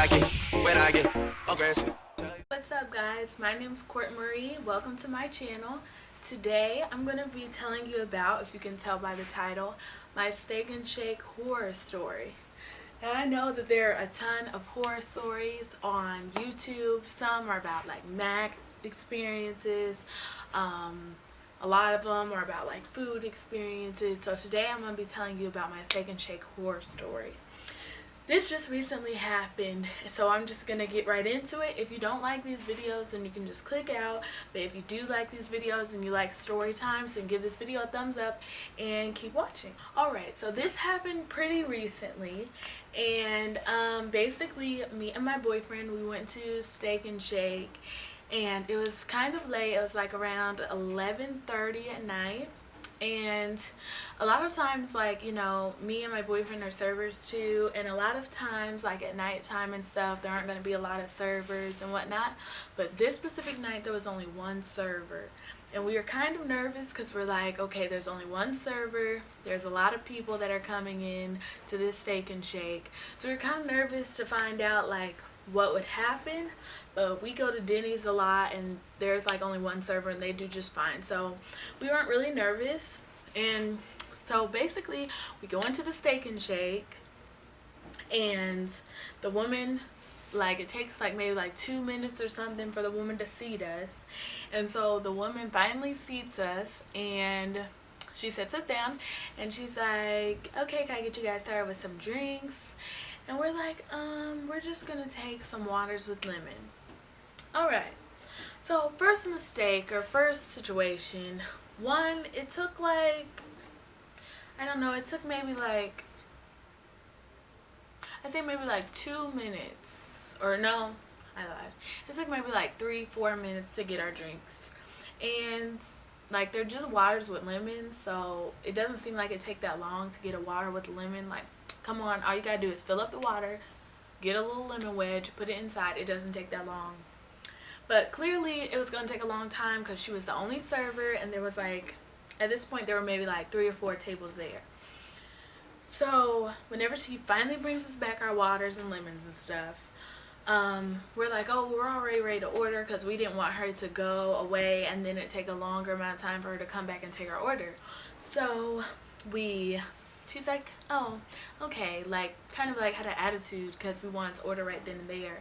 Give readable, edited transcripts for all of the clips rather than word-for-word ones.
I get aggressive. What's up guys, my name's Court Marie. Welcome to my channel. Today I'm going to be telling you about, if you can tell by the title, my Steak and Shake horror story. And I know that there are a ton of horror stories on YouTube. Some are about like Mac experiences. A lot of them are about like food experiences. So today I'm going to be telling you about my Steak and Shake horror story. This just recently happened, so I'm just gonna get right into it. If you don't like these videos, then you can just click out. But if you do like these videos and you like story times, then give this video a thumbs up and keep watching. Alright, so this happened pretty recently, and basically me and my boyfriend, we went to Steak and Shake, and it was kind of late. It was like around 11:30 at night. And a lot of times, like, you know, me and my boyfriend are servers too, and a lot of times, like at nighttime and stuff, there aren't going to be a lot of servers and whatnot. But this specific night there was only one server, and we were kind of nervous because we're like, okay, there's only one server, there's a lot of people that are coming in to this Steak and Shake, so we're kind of nervous to find out like what would happen. But we go to Denny's a lot, and there's like only one server, and they do just fine, so we weren't really nervous. And so basically we go into the Steak and Shake, and the woman, like, it takes like maybe like 2 minutes or something for the woman to seat us. And so the woman finally seats us, and she sits us down, and she's like, okay, can I get you guys started with some drinks? And we're like, we're just gonna take some waters with lemon. Alright, so first mistake, or first situation, one, it took like, I don't know, it took maybe like, I say maybe like 2 minutes, or no, I lied. It took maybe like 3-4 minutes to get our drinks. And like, they're just waters with lemon, so it doesn't seem like it take that long to get a water with lemon. Like, come on, all you gotta do is fill up the water, get a little lemon wedge, put it inside. It doesn't take that long. But clearly it was going to take a long time because she was the only server, and there was like, at this point there were maybe like 3 or 4 tables there. So whenever she finally brings us back our waters and lemons and stuff, we're like, oh, we're already ready to order, because we didn't want her to go away and then it take a longer amount of time for her to come back and take our order. So she's like, oh, okay, like kind of like had an attitude because we wanted to order right then and there.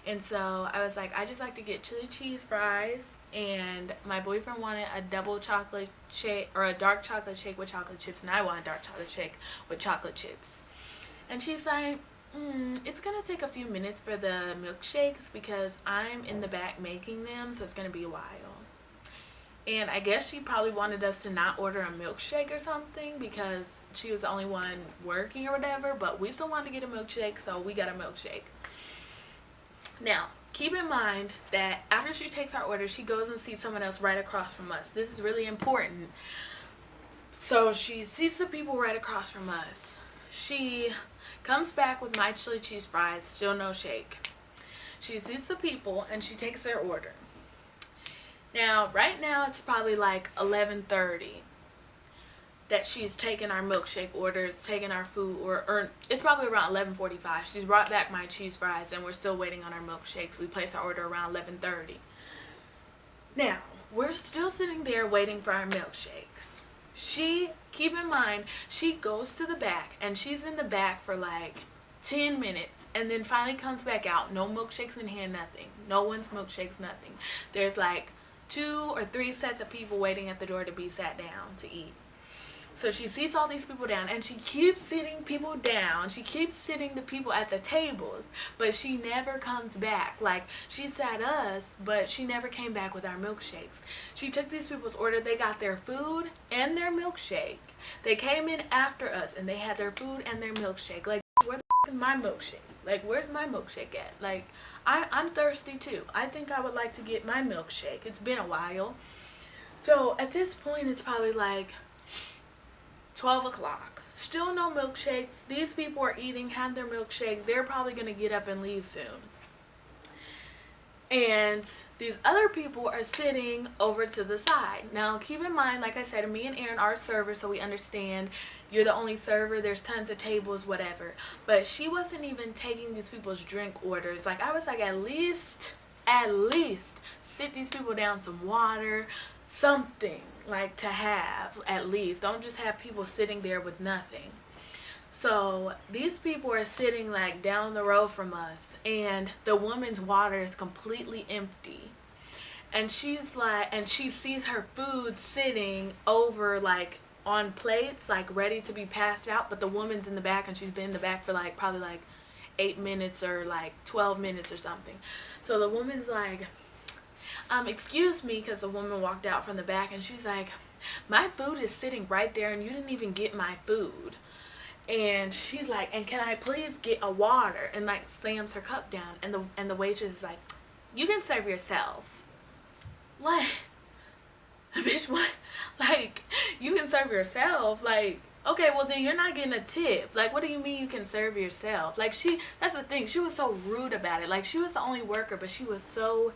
And so I was like, I just like to get chili cheese fries, and my boyfriend wanted a double chocolate shake, or a dark chocolate shake with chocolate chips, and I want a dark chocolate shake with chocolate chips. And she's like, it's gonna take a few minutes for the milkshakes because I'm in the back making them, so it's gonna be a while. And I guess she probably wanted us to not order a milkshake or something because she was the only one working or whatever, but we still wanted to get a milkshake, so we got a milkshake. Now, keep in mind that after she takes our order, she goes and sees someone else right across from us. This is really important. So she sees the people right across from us. She comes back with my chili cheese fries, still no shake. She sees the people and she takes their order. Now, right now it's probably like 11:30 that she's taken our milkshake orders, taken our food, or it's probably around 11:45. She's brought back my cheese fries, and we're still waiting on our milkshakes. We placed our order around 11:30. Now, we're still sitting there waiting for our milkshakes. Keep in mind, she goes to the back, and she's in the back for like 10 minutes, and then finally comes back out. No milkshakes in hand, nothing. No one's milkshakes, nothing. There's like 2 or 3 sets of people waiting at the door to be sat down to eat. So she seats all these people down, and she keeps sitting people down. She keeps sitting the people at the tables, but she never comes back. Like, she sat us, but she never came back with our milkshakes. She took these people's order. They got their food and their milkshake. They came in after us, and they had their food and their milkshake. Like, where the f*** is my milkshake? Like, where's my milkshake at? Like, I'm thirsty too. I think I would like to get my milkshake. It's been a while. So at this point, it's probably like 12 o'clock. Still no milkshakes. These people are eating, have their milkshake. They're probably going to get up and leave soon. And these other people are sitting over to the side. Now, keep in mind, like I said, me and Aaron are servers, so we understand you're the only server. There's tons of tables, whatever. But she wasn't even taking these people's drink orders. Like, I was like, at least, sit these people down some water, something, like, to have, at least. Don't just have people sitting there with nothing. So these people are sitting like down the road from us, and the woman's water is completely empty. And she's like, and she sees her food sitting over like on plates, like ready to be passed out, but the woman's in the back, and she's been in the back for like probably like 8 minutes or like 12 minutes or something. So the woman's like, excuse me, because the woman walked out from the back, and she's like, my food is sitting right there, and you didn't even get my food. And she's like, and can I please get a water? And like slams her cup down. And the waitress is like, you can serve yourself. Like, bitch, what? Like, you can serve yourself? Like, okay, well then you're not getting a tip. Like, what do you mean you can serve yourself? Like, that's the thing. She was so rude about it. Like, she was the only worker, but she was so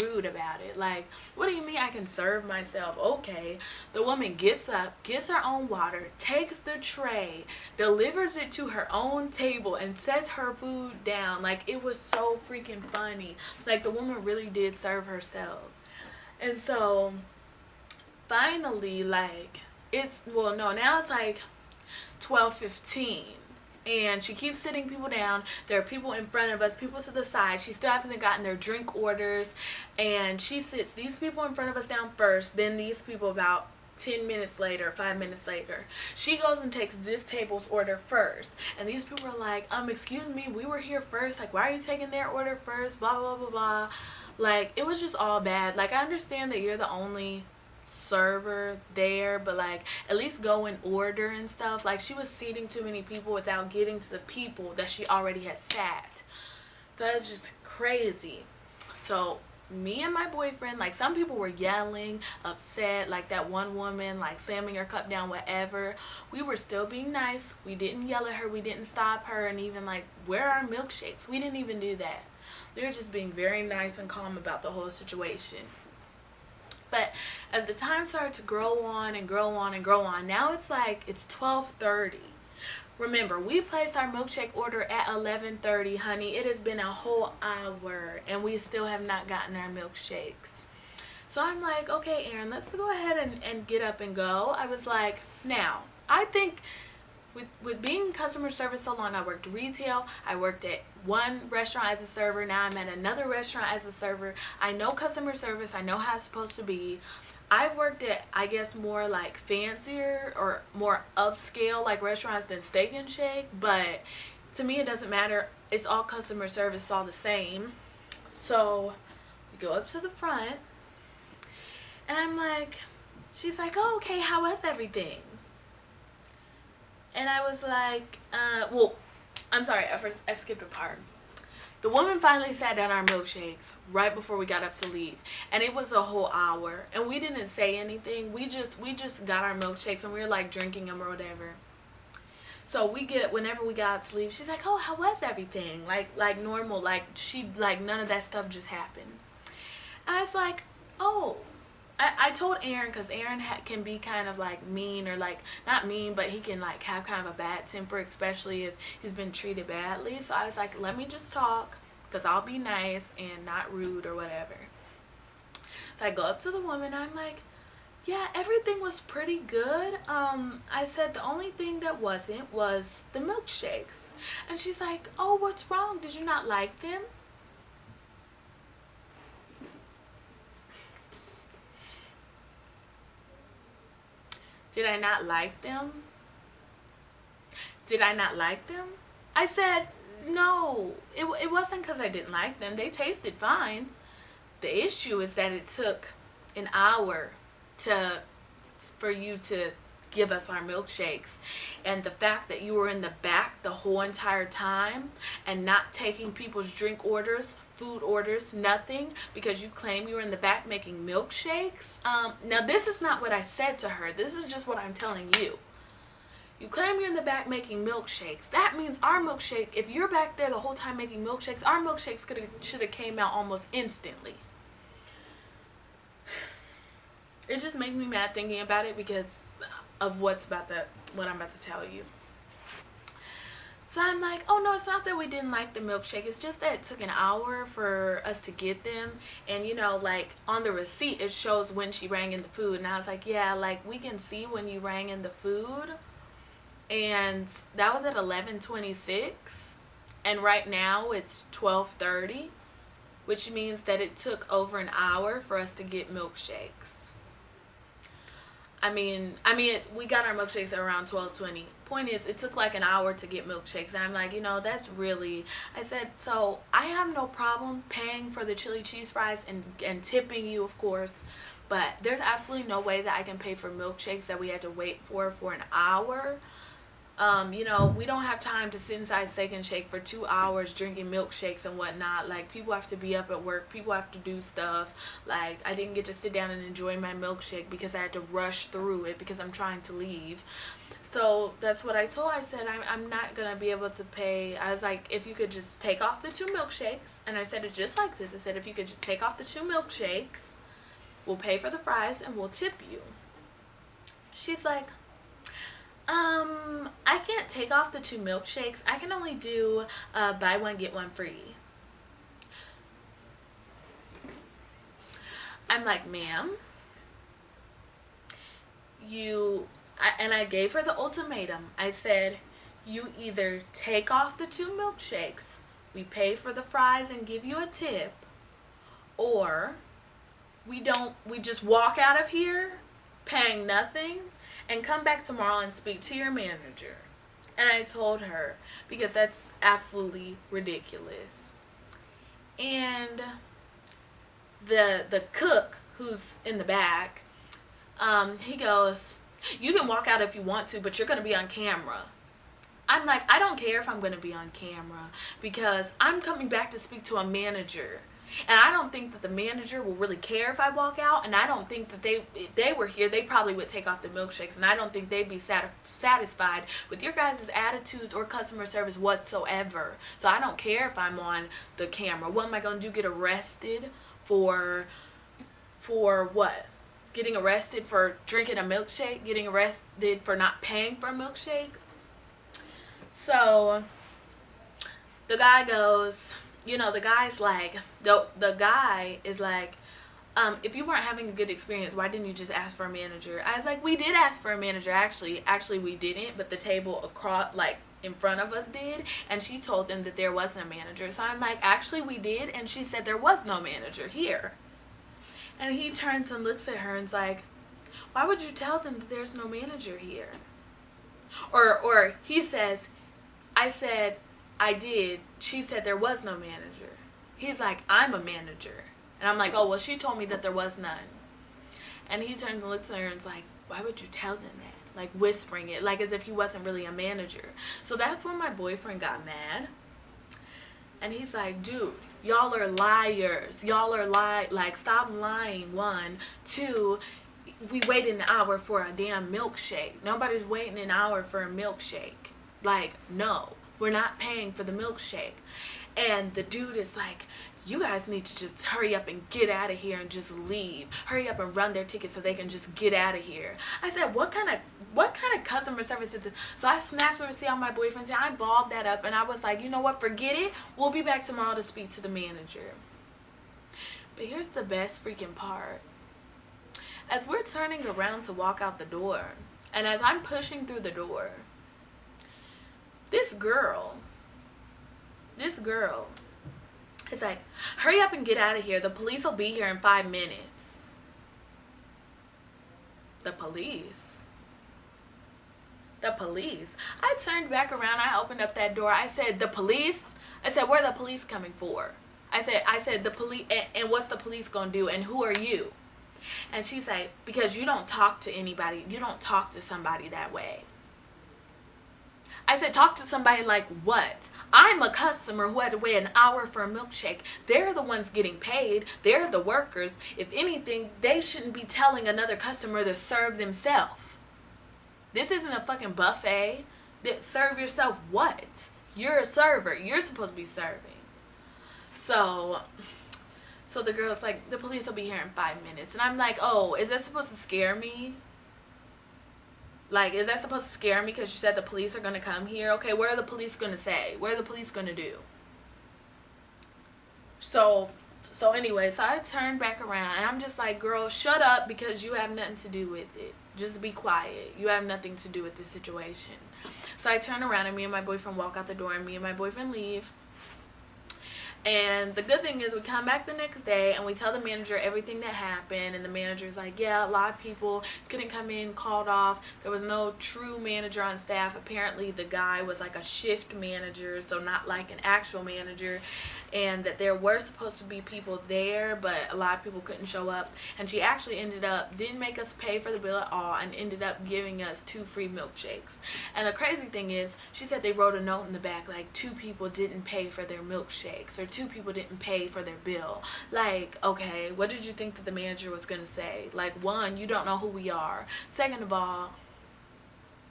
rude about it. Like, what do you mean I can serve myself? Okay. The woman gets up, gets her own water, takes the tray, delivers it to her own table, and sets her food down. Like, it was so freaking funny. Like, the woman really did serve herself. And so finally, like, now it's like 12:15. And she keeps sitting people down. There are people in front of us, people to the side. She still hasn't gotten their drink orders. And she sits these people in front of us down first. Then these people about 10 minutes later, 5 minutes later. She goes and takes this table's order first. And these people are like, excuse me, we were here first. Like, why are you taking their order first? Blah, blah, blah, blah. Like, it was just all bad. Like, I understand that you're the only server there, but like at least go in order and stuff. Like, she was seating too many people without getting to the people that she already had sat. So it's just crazy. So me and my boyfriend, like, some people were yelling, upset, like that one woman like slamming her cup down, whatever. We were still being nice. We didn't yell at her, we didn't stop her, and even like, where are our milkshakes? We didn't even do that. We were just being very nice and calm about the whole situation. But as the time started to grow on and grow on and grow on, now it's like, it's 12:30. Remember, we placed our milkshake order at 11:30, honey. It has been a whole hour, and we still have not gotten our milkshakes. So I'm like, okay, Aaron, let's go ahead and get up and go. I was like, now, I think with being customer service so long, I worked retail, I worked at one restaurant as a server, now I'm at another restaurant as a server. I know customer service, I know how it's supposed to be. I've worked at, I guess, more like fancier or more upscale like restaurants than Steak and Shake, but to me it doesn't matter. It's all customer service, it's all the same. So we go up to the front, and I'm like, she's like, oh, okay, how was everything? And I was like, I'm sorry, I skipped a part. The woman finally sat down our milkshakes right before we got up to leave. And it was a whole hour. And we didn't say anything. We just got our milkshakes, and we were like drinking them or whatever. So whenever we got up to leave, she's like, oh, how was everything? Like normal. Like, none of that stuff just happened. And I was like, oh. I told Aaron, because Aaron can be kind of like mean, or like not mean, but he can like have kind of a bad temper, especially if he's been treated badly. So I was like, let me just talk, because I'll be nice and not rude or whatever. So I go up to the woman, I'm like, yeah, everything was pretty good. I said the only thing that wasn't was the milkshakes. And she's like, oh, what's wrong? Did you not like them? Did I not like them? Did I not like them? I said, no, it wasn't because I didn't like them. They tasted fine. The issue is that it took an hour for you to give us our milkshakes. And the fact that you were in the back the whole entire time and not taking people's drink orders, food orders, nothing, because you claim you were in the back making milkshakes. Now this is not what I said to her. This is just what I'm telling you. You claim you're in the back making milkshakes. That means our milkshake, if you're back there the whole time making milkshakes, our milkshakes should have came out almost instantly. It just makes me mad thinking about it because of what I'm about to tell you. So I'm like, oh no, it's not that we didn't like the milkshake. It's just that it took an hour for us to get them. And you know, like on the receipt, it shows when she rang in the food. And I was like, yeah, like we can see when you rang in the food. And that was at 11:26. And right now it's 12:30, which means that it took over an hour for us to get milkshakes. I mean, we got our milkshakes at around 12:20. Point is, it took like an hour to get milkshakes. And I'm like, you know, that's really, I said, so I have no problem paying for the chili cheese fries and tipping you, of course. But there's absolutely no way that I can pay for milkshakes that we had to wait for an hour. You know, we don't have time to sit inside Steak and Shake for 2 hours drinking milkshakes and whatnot. Like, people have to be up at work. People have to do stuff. Like, I didn't get to sit down and enjoy my milkshake because I had to rush through it because I'm trying to leave. So that's what I told. I said, I'm not going to be able to pay. I was like, if you could just take off the 2 milkshakes. And I said it just like this. I said, if you could just take off the 2 milkshakes, we'll pay for the fries and we'll tip you. She's like, I can't take off the 2 milkshakes. I can only do buy one, get one free. I'm like, ma'am, and I gave her the ultimatum. I said, you either take off the 2 milkshakes, we pay for the fries and give you a tip, or we just walk out of here paying nothing and come back tomorrow and speak to your manager. And I told her, because that's absolutely ridiculous. And the cook who's in the back, he goes, you can walk out if you want to, but you're going to be on camera. I'm like, I don't care if I'm going to be on camera because I'm coming back to speak to a manager. And I don't think that the manager will really care if I walk out. And I don't think that if they were here, they probably would take off the milkshakes. And I don't think they'd be satisfied with your guys' attitudes or customer service whatsoever. So I don't care if I'm on the camera. What am I going to do? Get arrested for what? Getting arrested for drinking a milkshake? Getting arrested for not paying for a milkshake? So the guy goes, you know, the guy is like, if you weren't having a good experience, why didn't you just ask for a manager? I was like, we did ask for a manager, actually we didn't, but the table across, like, in front of us did, and she told them that there wasn't a manager. So I'm like, actually we did, and she said there was no manager here. And he turns and looks at her and's like, why would you tell them that there's no manager here? Or he says, I said, I did. She said there was no manager. He's like, I'm a manager. And I'm like, oh, well, she told me that there was none. And he turns and looks at her and's like, why would you tell them that? Like, whispering it, like as if he wasn't really a manager. So that's when my boyfriend got mad. And he's like, dude, y'all are liars. Y'all are like, stop lying, 1. 2, we waited an hour for a damn milkshake. Nobody's waiting an hour for a milkshake. Like, no. We're not paying for the milkshake. And the dude is like, you guys need to just hurry up and get out of here and just leave. Hurry up and run their tickets so they can just get out of here. I said, what kind of customer service is this? So I snatched the receipt on my boyfriend's hand. I balled that up and I was like, you know what? Forget it. We'll be back tomorrow to speak to the manager. But here's the best freaking part. As we're turning around to walk out the door, and as I'm pushing through the door, this girl is like, hurry up and get out of here. The police will be here in 5 minutes. The police. I turned back around. I opened up that door. I said, the police? I said, where are the police coming for? I said, the police, and what's the police gonna do? And who are you? And she's like, because you don't talk to anybody. You don't talk to somebody that way. I said, talk to somebody like what? I'm a customer who had to wait an hour for a milkshake. They're the ones getting paid. They're the workers. If anything, they shouldn't be telling another customer to serve themselves. This isn't a fucking buffet. Serve yourself what? You're a server. You're supposed to be serving. So the girl's like, the police will be here in 5 minutes. And I'm like, oh, is that supposed to scare me? Like, is that supposed to scare me because you said the police are going to come here? Okay, what are the police going to say? What are the police going to do? So anyway, so I turned back around and I'm just like, girl, shut up because you have nothing to do with it. Just be quiet. You have nothing to do with this situation. So I turn around and me and my boyfriend walk out the door and me and my boyfriend leave. And the good thing is we come back the next day and we tell the manager everything that happened. And the manager's like, yeah, a lot of people couldn't come in, called off. There was no true manager on staff. Apparently the guy was like a shift manager, so not like an actual manager. And that there were supposed to be people there, but a lot of people couldn't show up. And she actually didn't make us pay for the bill at all and ended up giving us 2 free milkshakes. And the crazy thing is, she said they wrote a note in the back like 2 people didn't pay for their milkshakes or 2 people didn't pay for their bill. Like, okay, what did you think that the manager was going to say? Like, 1, you don't know who we are. Second of all,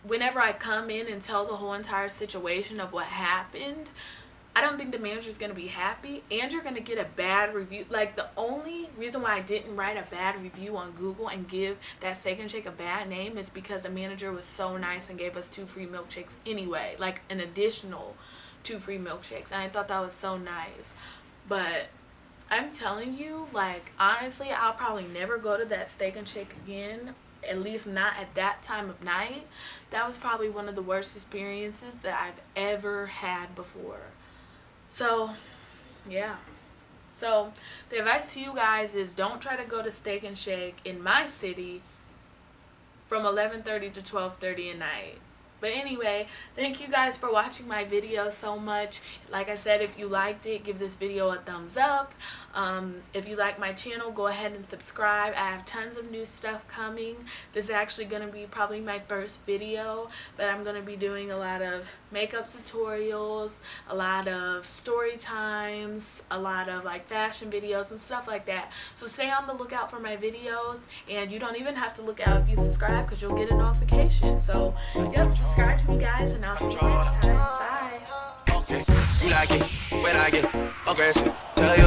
whenever I come in and tell the whole entire situation of what happened, I don't think the manager's going to be happy and you're going to get a bad review. Like, the only reason why I didn't write a bad review on Google and give that Steak and Shake a bad name is because the manager was so nice and gave us 2 free milkshakes anyway. Like, an additional 2 free milkshakes. And I thought that was so nice. But I'm telling you, like, honestly, I'll probably never go to that Steak and Shake again. At least not at that time of night. That was probably one of the worst experiences that I've ever had before. So, yeah. So, the advice to you guys is don't try to go to Steak and Shake in my city from 11:30 to 12:30 at night. But anyway, thank you guys for watching my video so much. Like I said, if you liked it, give this video a thumbs up. If you like my channel, go ahead and subscribe. I have tons of new stuff coming. This is actually going to be probably my first video, but I'm going to be doing a lot of makeup tutorials, a lot of story times, a lot of like fashion videos and stuff like that. So stay on the lookout for my videos, and you don't even have to look out if you subscribe because you'll get a notification. So, yep, subscribe to me, guys, and I'll see you next time. Bye. You like it when I get aggressive. Tell